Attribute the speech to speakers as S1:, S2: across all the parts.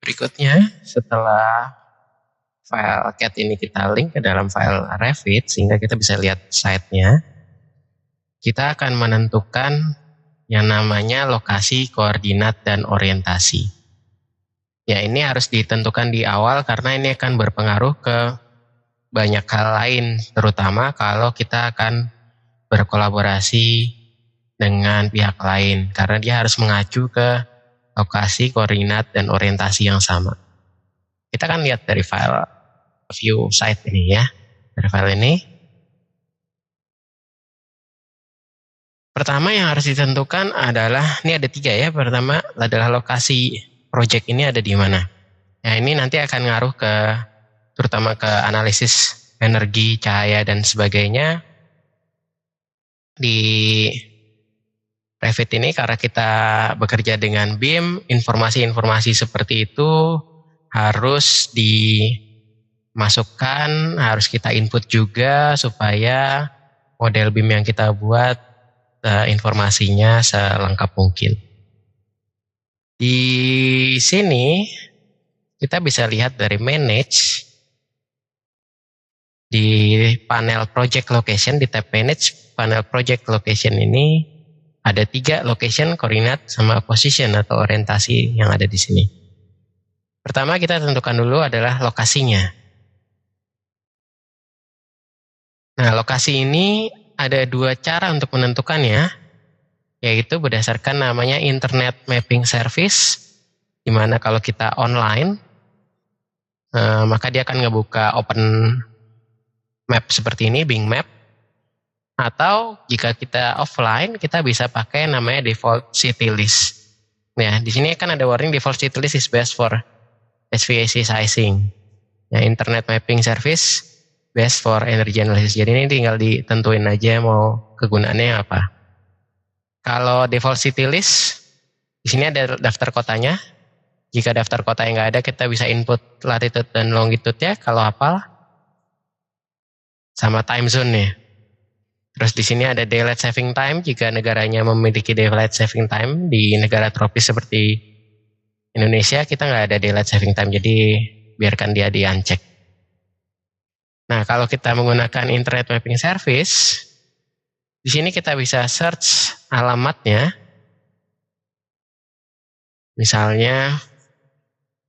S1: Berikutnya, setelah file cat ini kita link ke dalam file Revit sehingga kita bisa lihat site-nya, kita akan menentukan yang namanya lokasi, koordinat, dan orientasi. Ya, ini harus ditentukan di awal karena ini akan berpengaruh ke banyak hal lain, terutama kalau kita akan berkolaborasi dengan pihak lain karena dia harus mengacu ke lokasi, koordinat, dan orientasi yang sama. Kita akan lihat dari file view site ini ya. Dari file ini. Pertama yang harus ditentukan adalah, ini ada 3 ya. Pertama adalah lokasi project ini ada di mana. Nah ini nanti akan ngaruh ke, terutama ke analisis energi, cahaya, dan sebagainya. Di Revit ini karena kita bekerja dengan BIM, informasi-informasi seperti itu harus dimasukkan, harus kita input juga supaya model BIM yang kita buat informasinya selengkap mungkin. Di sini kita bisa lihat dari manage di panel project location, di tab manage panel project location ini ada 3 location, koordinat, sama position atau orientasi yang ada di sini. Pertama kita tentukan dulu adalah lokasinya. Nah lokasi ini ada 2 cara untuk menentukannya, yaitu berdasarkan namanya Internet Mapping Service, di mana kalau kita online, maka dia akan ngebuka open map seperti ini, Bing Map. Atau jika kita offline, kita bisa pakai namanya default city list. Nah, di sini kan ada warning default city list is best for HVAC sizing. Ya, Internet Mapping Service best for energy analysis. Jadi ini tinggal ditentuin aja mau kegunaannya apa. Kalau default city list, di sini ada daftar kotanya. Jika daftar kota yang nggak ada, kita bisa input latitude dan longitude ya, kalau hafal. Sama time zone-nya. Terus di sini ada daylight saving time, jika negaranya memiliki daylight saving time. Di negara tropis seperti Indonesia, kita nggak ada daylight saving time, jadi biarkan dia di uncheck. Nah, kalau kita menggunakan Internet Mapping Service, di sini kita bisa search alamatnya. Misalnya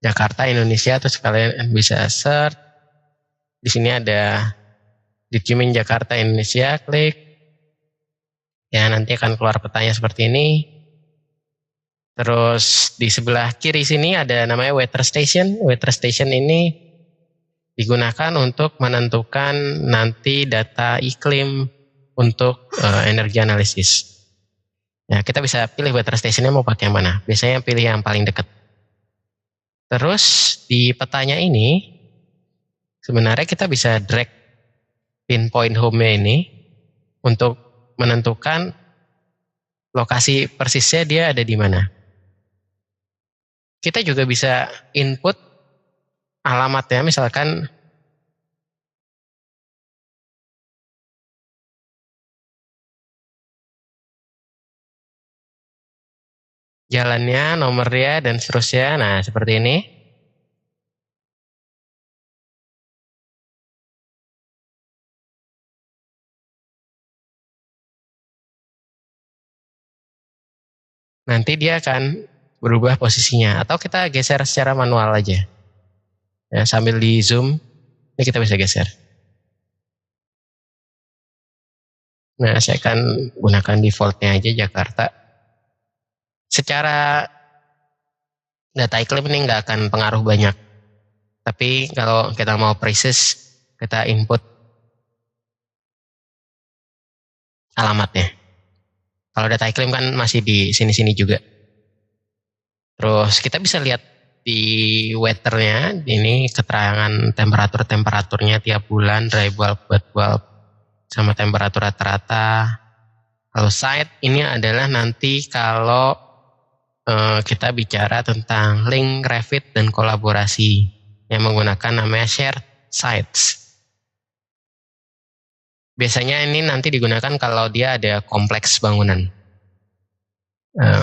S1: Jakarta, Indonesia, terus kalian bisa search. Di sini ada Dikimin Jakarta, Indonesia, klik. Ya, nanti akan keluar petanya seperti ini. Terus di sebelah kiri sini ada namanya weather station. Weather station ini digunakan untuk menentukan nanti data iklim untuk energi analisis. Ya, kita bisa pilih weather stationnya mau pakai yang mana. Biasanya pilih yang paling dekat. Terus di petanya ini sebenarnya kita bisa drag pinpoint home-nya ini untuk menentukan lokasi persisnya dia ada di mana. Kita juga bisa input alamatnya, misalkan jalannya, nomornya, dan seterusnya. Nah, seperti ini. Nanti dia akan berubah posisinya. Atau kita geser secara manual aja. Ya, sambil di zoom, ini kita bisa geser. Nah, saya akan gunakan defaultnya aja Jakarta. Secara data iklim ini nggak akan pengaruh banyak. Tapi kalau kita mau precis, kita input alamatnya. Kalau data iklim kan masih di sini-sini juga. Terus kita bisa lihat di weathernya, ini keterangan temperaturnya tiap bulan, dry bulb, wet bulb, sama temperatur rata-rata. Kalau site ini adalah nanti kalau kita bicara tentang link, Revit, dan kolaborasi yang menggunakan namanya shared sites. Biasanya ini nanti digunakan kalau dia ada kompleks bangunan.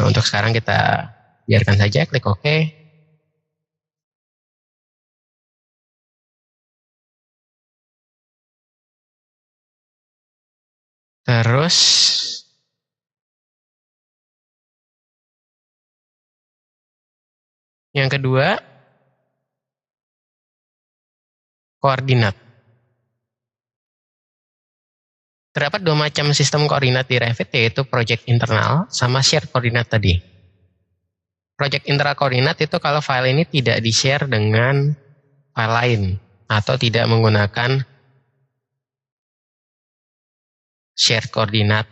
S1: Untuk sekarang kita biarkan saja, klik OK. Terus yang kedua, koordinat. Terdapat dua macam sistem koordinat di Revit, yaitu project internal sama shared koordinat tadi. Project internal koordinat itu kalau file ini tidak di-share dengan file lain atau tidak menggunakan shared koordinat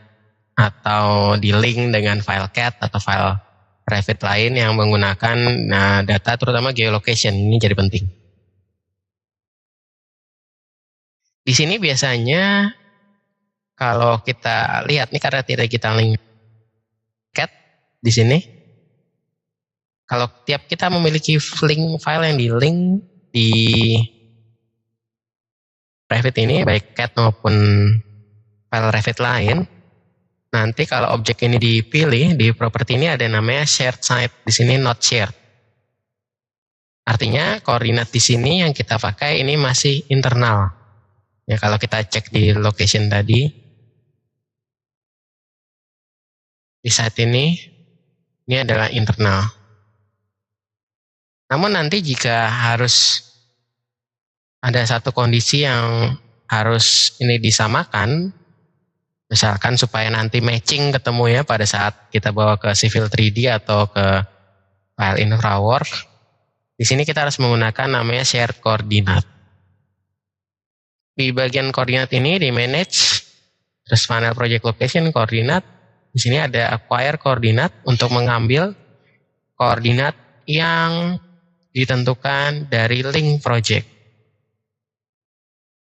S1: atau di link dengan file CAD atau file Revit lain yang menggunakan data terutama geolocation. Ini jadi penting. Di sini biasanya kalau kita lihat nih, karena tidak kita link CAD di sini, kalau tiap kita memiliki link file yang di link di Revit ini, baik CAD maupun file Revit lain, nanti kalau objek ini dipilih di properti ini ada namanya shared site, di sini not shared. Artinya koordinat di sini yang kita pakai ini masih internal. Ya, kalau kita cek di location tadi, di site ini adalah internal. Namun nanti jika harus ada satu kondisi yang harus ini disamakan, misalkan supaya nanti matching ketemu ya pada saat kita bawa ke Civil 3D atau ke file infrawork. Di sini kita harus menggunakan namanya shared coordinate. Di bagian koordinat ini di manage, terus panel project location koordinat. Di sini ada acquire coordinate untuk mengambil koordinat yang ditentukan dari link project.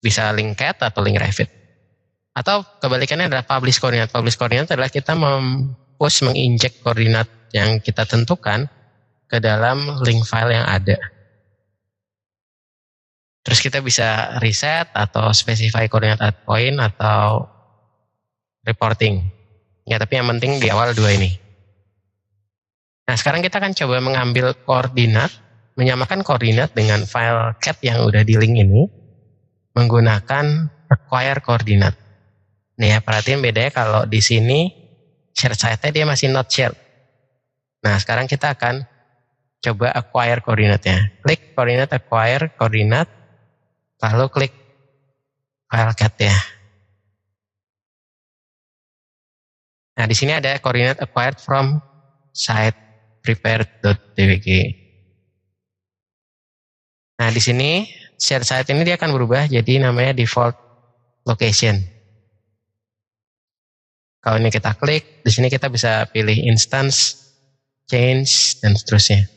S1: Bisa link CAD atau link Revit. Atau kebalikannya adalah publish coordinate. Publish coordinate adalah kita mempush, menginjek koordinat yang kita tentukan ke dalam link file yang ada. Terus kita bisa reset atau specify coordinate at point atau reporting. Ya, tapi yang penting di awal dua ini. Nah, sekarang kita akan coba mengambil koordinat, menyamakan koordinat dengan file CAD yang udah di link ini menggunakan acquire coordinate. Nih ya, perhatiin bedanya kalau di sini shared site-nya dia masih not shared. Nah, sekarang kita akan coba acquire koordinatnya. Klik koordinat acquire koordinat, lalu klik file CAD ya. Nah, di sini ada koordinat acquired from site prepared.dwg. Nah, di sini shared site ini dia akan berubah jadi namanya default location. Kalau ini kita klik, di sini kita bisa pilih instance, change, dan seterusnya.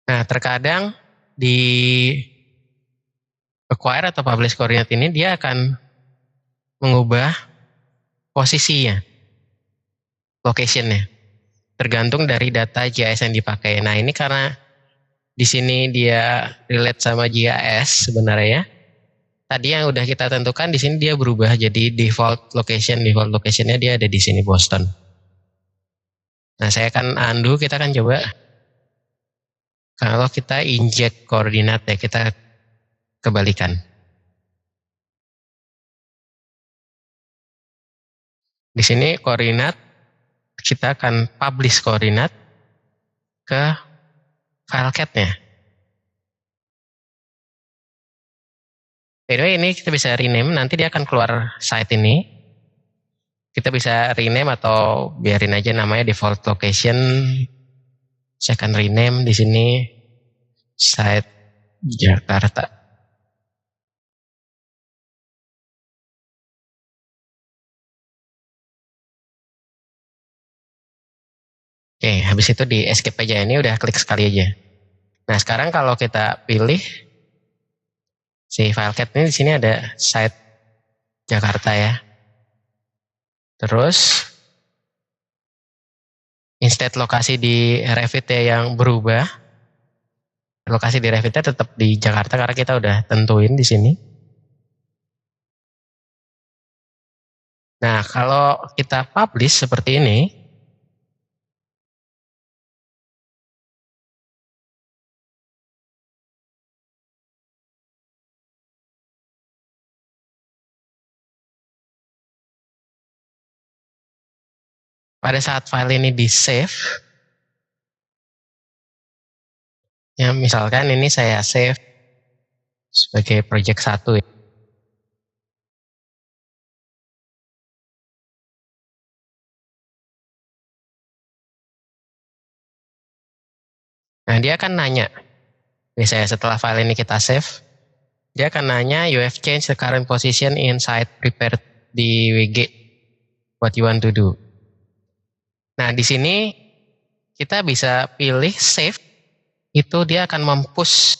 S1: Nah, terkadang di acquire atau publish coordinate ini dia akan mengubah posisinya, locationnya, tergantung dari data GIS yang dipakai. Nah, ini karena di sini dia relate sama GIS sebenarnya ya. Tadi yang udah kita tentukan di sini dia berubah jadi default location. Default locationnya dia ada di sini Boston. Nah, saya akan undo, kita akan coba. Kalau kita inject koordinat ya, kita kebalikan. Di sini koordinat, kita akan publish koordinat ke file CAD-nya. By the way, ini kita bisa rename, nanti dia akan keluar site ini. Kita bisa rename atau biarin aja namanya default location. Saya akan rename di sini site Jakarta. Oke, habis itu di escape aja, ini udah klik sekali aja. Nah, sekarang kalau kita pilih si file CAD ini, di sini ada site Jakarta ya. Terus instead lokasi di Revit yang berubah, lokasi di Revitnya tetap di Jakarta karena kita udah tentuin di sini. Nah, kalau kita publish seperti ini, pada saat file ini di-save, ya misalkan ini saya save sebagai project 1. Nah, dia akan nanya, misalnya setelah file ini kita save, dia akan nanya, you have changed the current position inside prepared di WG, what you want to do. Nah, di sini kita bisa pilih save, itu dia akan mempush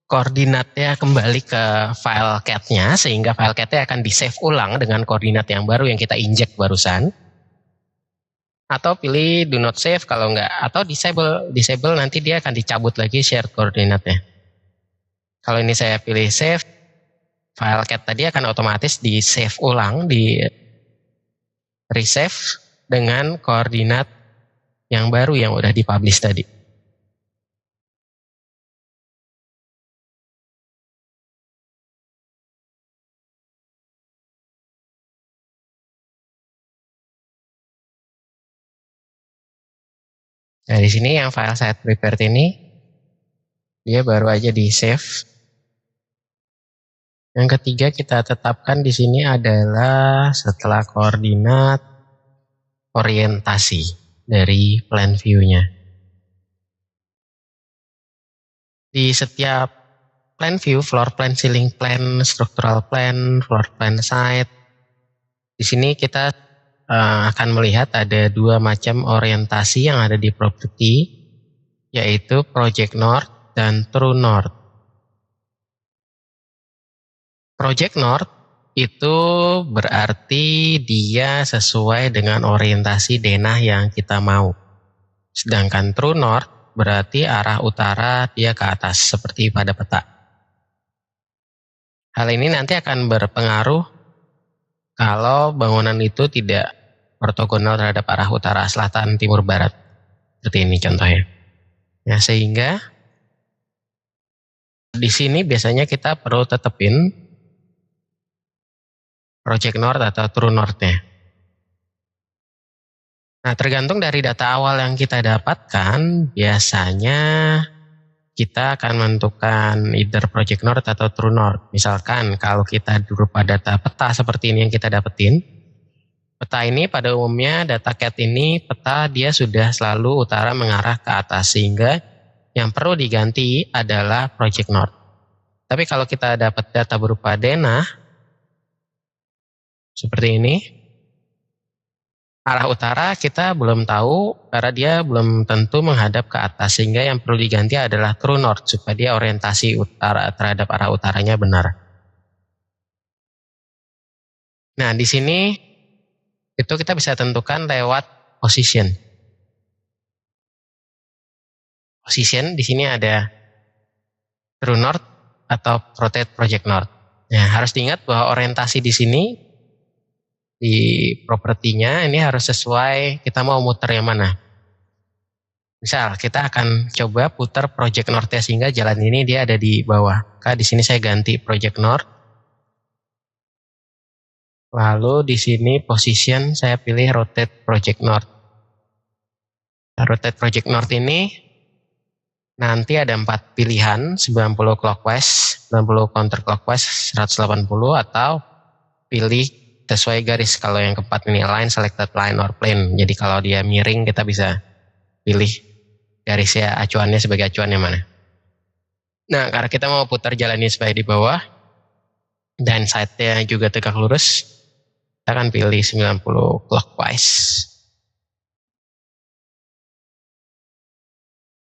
S1: koordinatnya kembali ke file cat-nya, sehingga file cat-nya akan di-save ulang dengan koordinat yang baru yang kita inject barusan. Atau pilih do not save kalau enggak, atau disable nanti dia akan dicabut lagi share koordinatnya. Kalau ini saya pilih save, file cat tadi akan otomatis di save ulang, di resave dengan koordinat yang baru yang udah dipublish tadi. Nah, di sini yang file site prepared ini dia baru aja di save. Yang ketiga kita tetapkan di sini adalah setelah koordinat orientasi dari plan view-nya. Di setiap plan view, floor plan, ceiling plan, structural plan, floor plan site, di sini kita akan melihat ada dua macam orientasi yang ada di property, yaitu project north dan true north. Project north itu berarti dia sesuai dengan orientasi denah yang kita mau. Sedangkan true north berarti arah utara dia ke atas seperti pada peta. Hal ini nanti akan berpengaruh kalau bangunan itu tidak ortogonal terhadap arah utara, selatan, timur, barat. Seperti ini contohnya. Ya, sehingga di sini biasanya kita perlu tetepin project north atau true north-nya. Nah, tergantung dari data awal yang kita dapatkan, biasanya kita akan menentukan either project north atau true north. Misalkan kalau kita berupa data peta seperti ini yang kita dapetin, peta ini pada umumnya data CAD ini peta dia sudah selalu utara mengarah ke atas, sehingga yang perlu diganti adalah project north. Tapi kalau kita dapat data berupa denah seperti ini, arah utara kita belum tahu karena dia belum tentu menghadap ke atas, sehingga yang perlu diganti adalah true north supaya dia orientasi utara terhadap arah utaranya benar. Nah, di sini itu kita bisa tentukan lewat position. Position di sini ada true north atau rotate project north. Nah, harus diingat bahwa orientasi di sini di propertinya ini harus sesuai kita mau muter yang mana. Misal kita akan coba putar project north-nya sehingga jalan ini dia ada di bawah. Di sini saya ganti project north. Lalu di sini position saya pilih rotate project north. Rotate project north ini nanti ada 4 pilihan, 90 clockwise, 90 counterclockwise, 180 atau pilih sesuai garis. Kalau yang keempat ini align, selected line or plane. Jadi kalau dia miring kita bisa pilih garisnya acuannya sebagai acuan yang mana. Nah, karena kita mau putar jalan ini supaya di bawah dan side-nya juga tegak lurus, kita akan pilih 90 clockwise.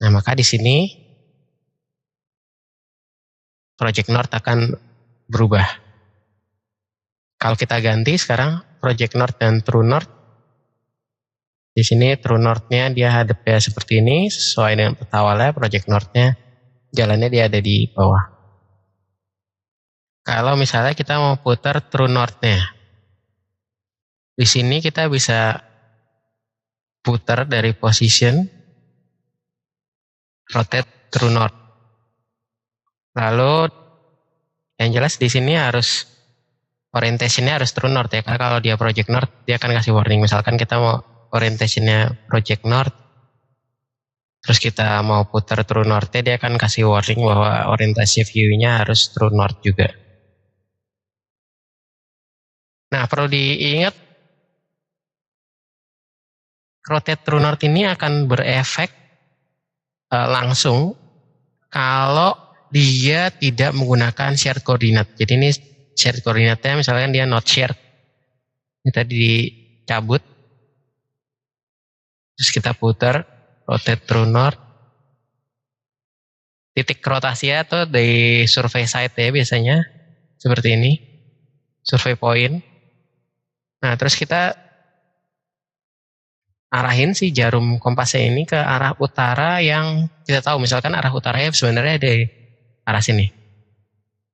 S1: Nah, maka di sini project north akan berubah. Kalau kita ganti sekarang project north dan true north, di sini true north-nya dia hadapnya seperti ini, sesuai dengan peta awalnya. Project north-nya jalannya dia ada di bawah. Kalau misalnya kita mau putar true north-nya, Di sini kita bisa putar dari position, rotate true north. Lalu yang jelas di sini harus orientationnya harus true north ya, karena kalau dia project north dia akan kasih warning. Misalkan kita mau orientationnya project north, terus kita mau putar true north, dia akan kasih warning bahwa orientasi view-nya harus true north juga. Nah, perlu diingat, rotate true north ini akan berefek langsung kalau dia tidak menggunakan shared coordinate. Jadi ini shared coordinate-nya misalkan dia not shared. Ini tadi dicabut. Terus kita putar rotate true north. Titik rotasinya tuh di survey site ya biasanya. Seperti ini. Survey point. Nah, terus kita arahin si jarum kompasnya ini ke arah utara yang kita tahu. Misalkan arah utaranya sebenarnya dari arah sini.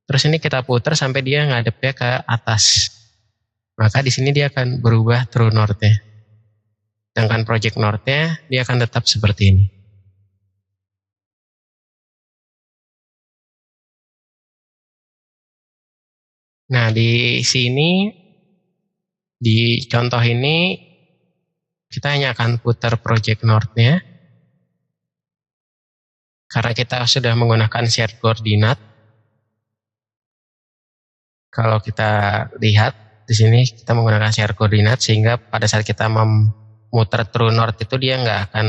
S1: Terus ini kita putar sampai dia ngadepnya ke atas. Maka di sini dia akan berubah true north-nya. Sedangkan project north-nya dia akan tetap seperti ini. Nah, di sini di contoh ini kita hanya akan putar project north-nya karena kita sudah menggunakan shared coordinate. Kalau kita lihat di sini kita menggunakan shared coordinate sehingga pada saat kita memutar true north itu dia nggak akan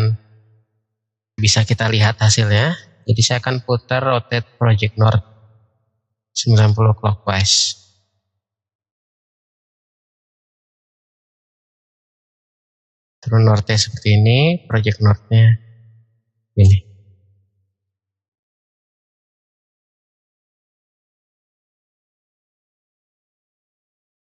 S1: bisa kita lihat hasilnya. Jadi saya akan putar rotate project north 90 clockwise. True north-nya seperti ini, project north-nya ini.